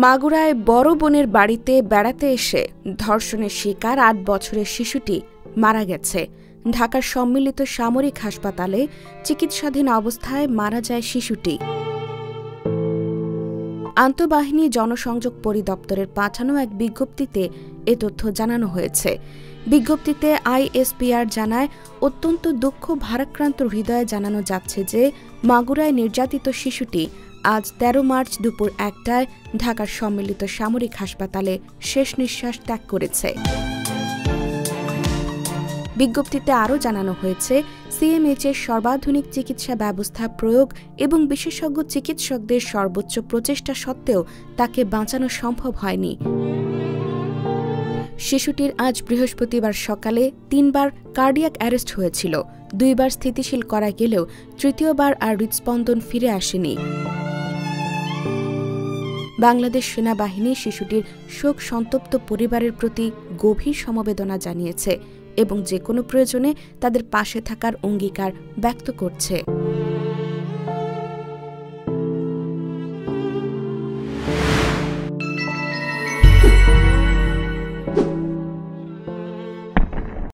মাগুরায় বড় বোনের বাড়িতে বেড়াতে এসে ধর্ষণের শিকার ৮ বছরের শিশুটি মারা গেছে। ঢাকার সম্মিলিত সামরিক হাসপাতালে চিকিৎসাধীন অবস্থায় মারা যায় শিশুটি। আন্তঃবাহিনী জনসংযোগ পরিদপ্তরের পাঠানো এক বিজ্ঞপ্তিতে এ তথ্য জানানো হয়েছে। বিজ্ঞপ্তিতে আইএসপিআর জানায়, অত্যন্ত দুঃখ ভারাক্রান্ত হৃদয়ে জানানো যাচ্ছে যে মাগুরায় নির্যাতিত শিশুটি আজ ১৩ মার্চ দুপুর ১টায় ঢাকার সম্মিলিত সামরিক হাসপাতালে শেষ নিঃশ্বাস ত্যাগ করেছে। বিজ্ঞপ্তিতে আরও জানানো হয়েছে, সিএমএইচের সর্বাধুনিক চিকিৎসা ব্যবস্থা প্রয়োগ এবং বিশেষজ্ঞ চিকিৎসকদের সর্বোচ্চ প্রচেষ্টা সত্ত্বেও তাকে বাঁচানো সম্ভব হয়নি। শিশুটির আজ বৃহস্পতিবার সকালে ৩বার কার্ডিয়াক অ্যারেস্ট হয়েছিল। ২বার স্থিতিশীল করা গেলেও তৃতীয়বার আর হৃদস্পন্দন ফিরে আসেনি। বাংলাদেশ সেনাবাহিনী শিশুটির শোক সন্তপ্ত পরিবারের প্রতি গভীর সমবেদনা জানিয়েছে এবং যে কোনো প্রয়োজনে তাদের পাশে থাকার অঙ্গীকার ব্যক্ত করছে।